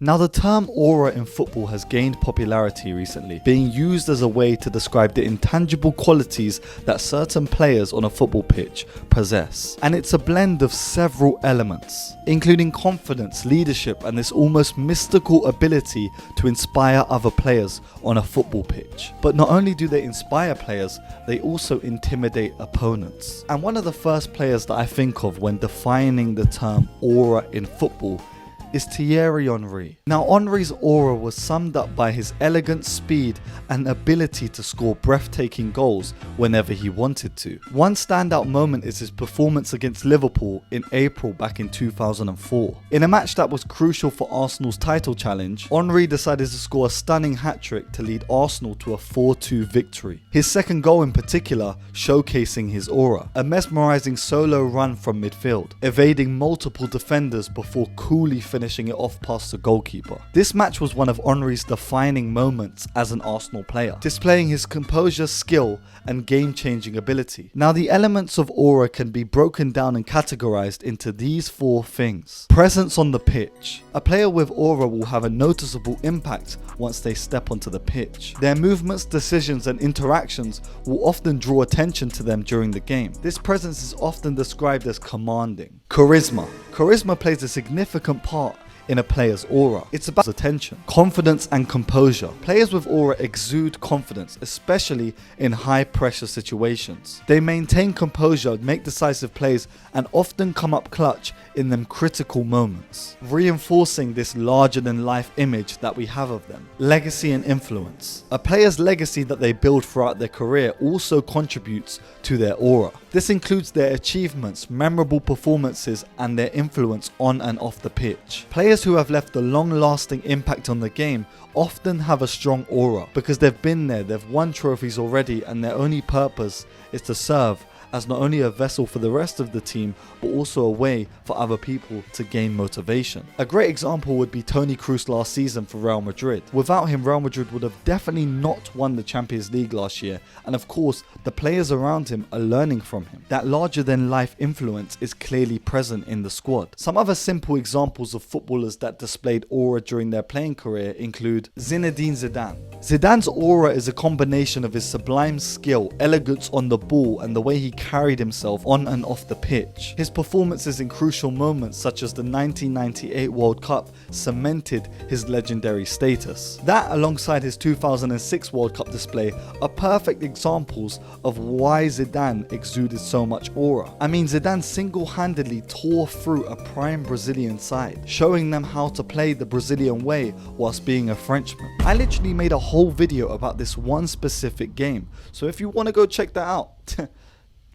Now, the term aura in football has gained popularity recently, being used as a way to describe the intangible qualities that certain players on a football pitch possess. And it's a blend of several elements, including confidence, leadership, and this almost mystical ability to inspire other players on a football pitch. But not only do they inspire players, they also intimidate opponents. And one of the first players that I think of when defining the term aura in football is Thierry Henry. Now, Henry's aura was summed up by his elegant speed and ability to score breathtaking goals whenever he wanted to. One standout moment is his performance against Liverpool in April back in 2004. In a match that was crucial for Arsenal's title challenge, Henry decided to score a stunning hat-trick to lead Arsenal to a 4-2 victory. His second goal in particular showcasing his aura, a mesmerizing solo run from midfield, evading multiple defenders before coolly finishing it off past the goalkeeper. This match was one of Henry's defining moments as an Arsenal player, displaying his composure, skill, and game-changing ability. Now, the elements of aura can be broken down and categorized into these four things. Presence on the pitch. A player with aura will have a noticeable impact once they step onto the pitch. Their movements, decisions, and interactions will often draw attention to them during the game. This presence is often described as commanding. Charisma. Charisma plays a significant part in a player's aura. It's about attention, confidence, and composure. Players with aura exude confidence, especially in high pressure situations. They maintain composure, make decisive plays, and often come up clutch in them critical moments, reinforcing this larger than life image that we have of them. Legacy and influence. A player's legacy that they build throughout their career also contributes to their aura. This includes their achievements, memorable performances, and their influence on and off the pitch. Players who have left a long-lasting impact on the game often have a strong aura because they've been there, they've won trophies already, and their only purpose is to serve as not only a vessel for the rest of the team, but also a way for other people to gain motivation. A great example would be Toni Kroos last season for Real Madrid. Without him, Real Madrid would have definitely not won the Champions League last year, and of course, the players around him are learning from him. That larger than life influence is clearly present in the squad. Some other simple examples of footballers that displayed aura during their playing career include Zinedine Zidane. Zidane's aura is a combination of his sublime skill, elegance on the ball, and the way he carried himself on and off the pitch. His performances in crucial moments such as the 1998 World Cup cemented his legendary status. That, alongside his 2006 World Cup display, are perfect examples of why Zidane exuded so much aura. I mean, Zidane single-handedly tore through a prime Brazilian side, showing them how to play the Brazilian way whilst being a Frenchman. I literally made a whole video about this one specific game, so if you want to go check that out,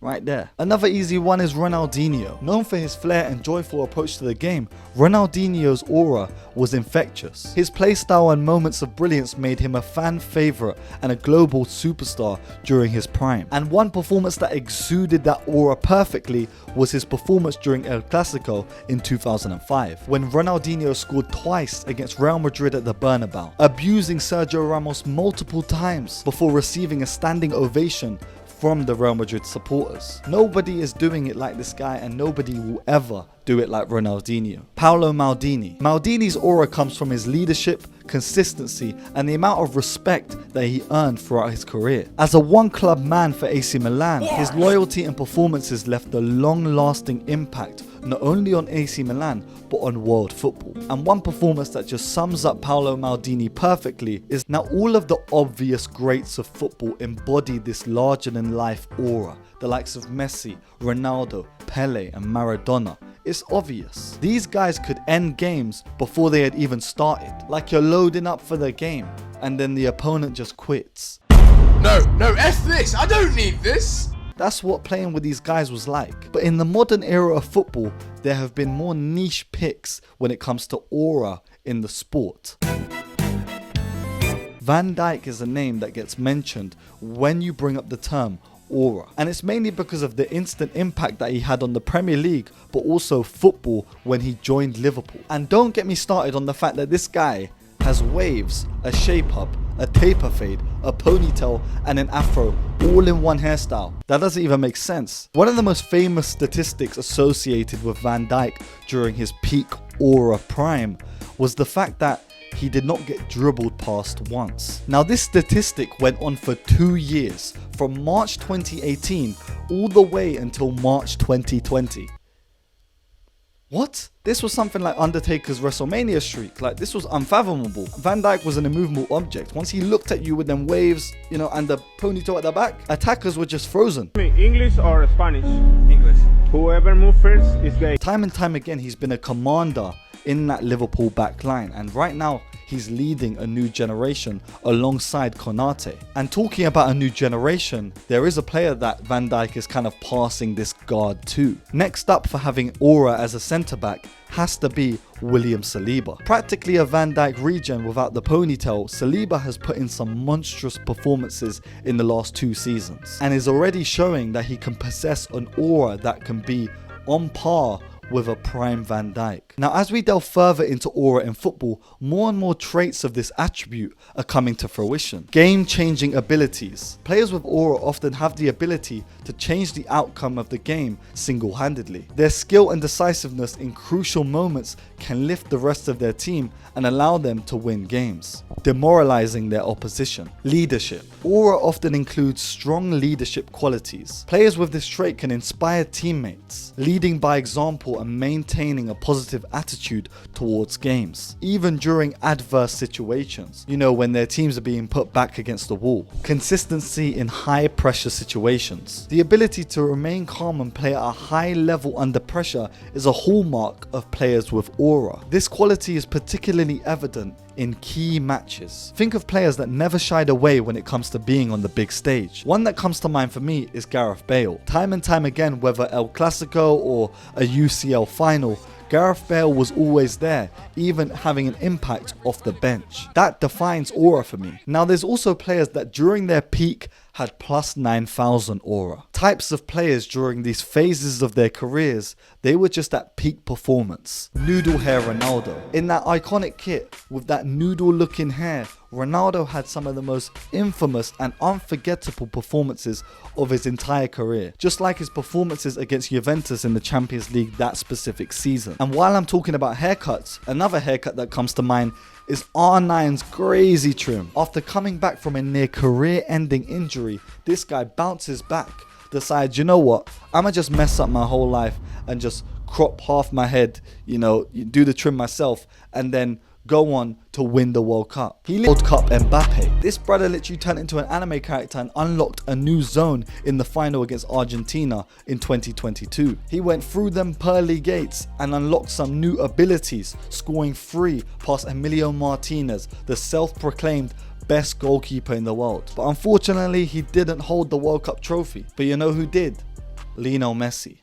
right there. Another easy one is Ronaldinho. Known for his flair and joyful approach to the game, Ronaldinho's aura was infectious. His playstyle and moments of brilliance made him a fan favorite and a global superstar during his prime. And one performance that exuded that aura perfectly was his performance during El Clasico in 2005, when Ronaldinho scored twice against Real Madrid at the Bernabeu, abusing Sergio Ramos multiple times before receiving a standing ovation from the Real Madrid supporters. Nobody is doing it like this guy, and nobody will ever do it like Ronaldinho. Paolo Maldini. Maldini's aura comes from his leadership, consistency, and the amount of respect that he earned throughout his career. As a one-club man for AC Milan, his loyalty and performances left a long-lasting impact not only on AC Milan, but on world football. And one performance that just sums up Paolo Maldini perfectly is, now all of the obvious greats of football embody this larger-than-life aura. The likes of Messi, Ronaldo, Pele, and Maradona. It's obvious. These guys could end games before they had even started. Like you're loading up for the game, and then the opponent just quits. No, F this! I don't need this! That's what playing with these guys was like. But in the modern era of football, there have been more niche picks when it comes to aura in the sport. Van Dijk is a name that gets mentioned when you bring up the term aura, and it's mainly because of the instant impact that he had on the Premier League, but also football when he joined Liverpool. And don't get me started on the fact that this guy has waves, a shape up, a taper fade, a ponytail, and an afro, all in one hairstyle. That doesn't even make sense. One of the most famous statistics associated with Van Dijk during his peak aura prime was the fact that he did not get dribbled past once. Now this statistic went on for 2 years, from March 2018 all the way until March 2020. What? This was something like Undertaker's WrestleMania streak. Like, this was unfathomable. Van Dijk was an immovable object. Once he looked at you with them waves, you know, and the ponytail at the back, attackers were just frozen. English or Spanish? English. Whoever moves first is gay. Time and time again, he's been a commander in that Liverpool back line, and right now he's leading a new generation alongside Konate. And talking about a new generation, there is a player that Van Dijk is kind of passing this guard to. Next up for having aura as a centre back has to be William Saliba. Practically a Van Dijk regen without the ponytail, Saliba has put in some monstrous performances in the last 2 seasons and is already showing that he can possess an aura that can be on par with a prime Van Dijk. Now, as we delve further into aura in football, more and more traits of this attribute are coming to fruition. Game-changing abilities. Players with aura often have the ability to change the outcome of the game single-handedly. Their skill and decisiveness in crucial moments can lift the rest of their team and allow them to win games, demoralizing their opposition. Leadership. Aura often includes strong leadership qualities. Players with this trait can inspire teammates, leading by example and maintaining a positive attitude towards games, even during adverse situations, you know, when their teams are being put back against the wall. Consistency in high pressure situations. The ability to remain calm and play at a high level under pressure is a hallmark of players with aura. This quality is particularly evident in key matches. Think of players that never shied away when it comes to being on the big stage. One that comes to mind for me is Gareth Bale. Time and time again, whether El Clasico or a UCL final, Gareth Bale was always there, even having an impact off the bench. That defines aura for me. Now there's also players that during their peak had plus 9,000 aura. Types of players during these phases of their careers, they were just at peak performance. Noodle hair Ronaldo. In that iconic kit with that noodle looking hair, Ronaldo had some of the most infamous and unforgettable performances of his entire career, just like his performances against Juventus in the Champions League that specific season. And while I'm talking about haircuts, another haircut that comes to mind is R9's crazy trim. After coming back from a near career-ending injury, this guy bounces back, decides, you know what, I'ma just mess up my whole life and just crop half my head, you know, do the trim myself, and then go on to win the World Cup. He World Cup Mbappe. This brother literally turned into an anime character and unlocked a new zone in the final against Argentina in 2022. He went through them pearly gates and unlocked some new abilities, scoring 3 past Emilio Martinez, the self-proclaimed best goalkeeper in the world. But unfortunately, he didn't hold the World Cup trophy. But you know who did? Lionel Messi.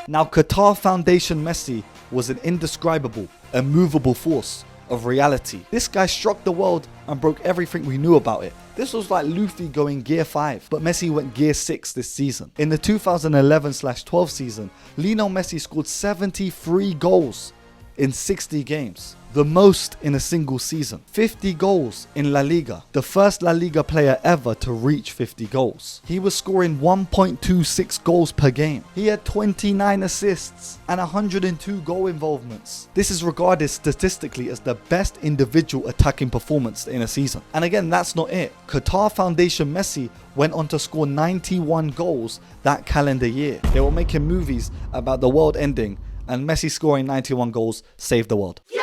Now, Qatar Foundation Messi was an indescribable, immovable force of reality. This guy struck the world and broke everything we knew about it. This was like Luffy going gear 5, but Messi went gear 6 this season. In the 2011/12 season, Lionel Messi scored 73 goals in 60 games. The most in a single season. 50 goals in La Liga. The first La Liga player ever to reach 50 goals. He was scoring 1.26 goals per game. He had 29 assists and 102 goal involvements. This is regarded statistically as the best individual attacking performance in a season. And again, that's not it. Qatar Foundation Messi went on to score 91 goals that calendar year. They were making movies about the world ending, and Messi scoring 91 goals saved the world. Yeah!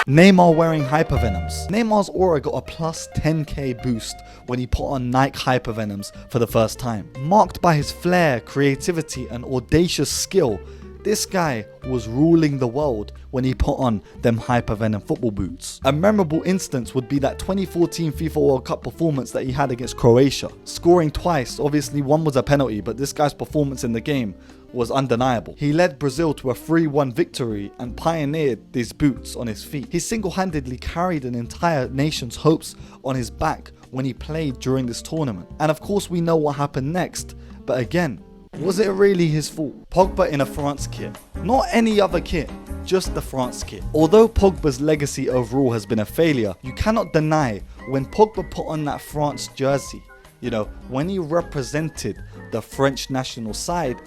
Neymar wearing hypervenoms. Neymar's aura got a plus 10k boost when he put on Nike hypervenoms for the first time. Marked by his flair, creativity and audacious skill, this guy was ruling the world when he put on them hypervenom football boots. A memorable instance would be that 2014 FIFA World Cup performance that he had against Croatia. Scoring twice, obviously one was a penalty, but this guy's performance in the game was undeniable. He led Brazil to a 3-1 victory and pioneered these boots on his feet. He single-handedly carried an entire nation's hopes on his back when he played during this tournament. And of course we know what happened next, but again, was it really his fault? Pogba in a France kit. Not any other kit, just the France kit. Although Pogba's legacy overall has been a failure, you cannot deny when Pogba put on that France jersey, you know, when he represented the French national side,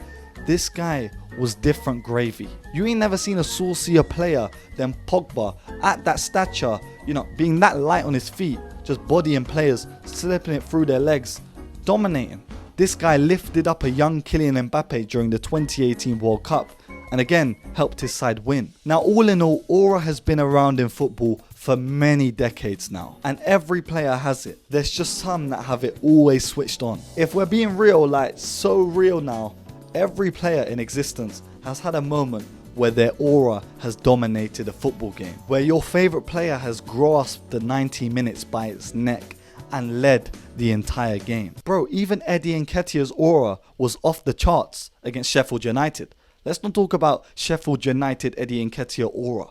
this guy was different gravy. You ain't never seen a saucier player than Pogba at that stature, you know, being that light on his feet, just bodying players, slipping it through their legs, dominating. This guy lifted up a young Kylian Mbappe during the 2018 World Cup and again helped his side win. Now, all in all, aura has been around in football for many decades now, and every player has it. There's just some that have it always switched on. If we're being real, like so real now, every player in existence has had a moment where their aura has dominated a football game, where your favorite player has grasped the 90 minutes by its neck and led the entire game. Bro, even Eddie Nketiah's aura was off the charts against Sheffield United. Let's not talk about Sheffield United Eddie Nketiah aura.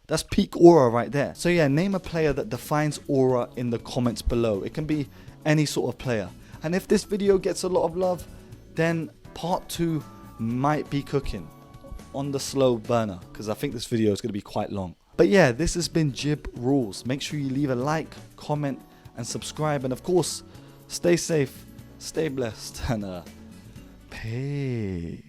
That's peak aura right there. So yeah, name a player that defines aura in the comments below. It can be any sort of player. And if this video gets a lot of love, then part 2 might be cooking on the slow burner, because I think this video is going to be quite long. But yeah, this has been Jib Rules. Make sure you leave a like, comment, and subscribe. And of course, stay safe, stay blessed, and peace.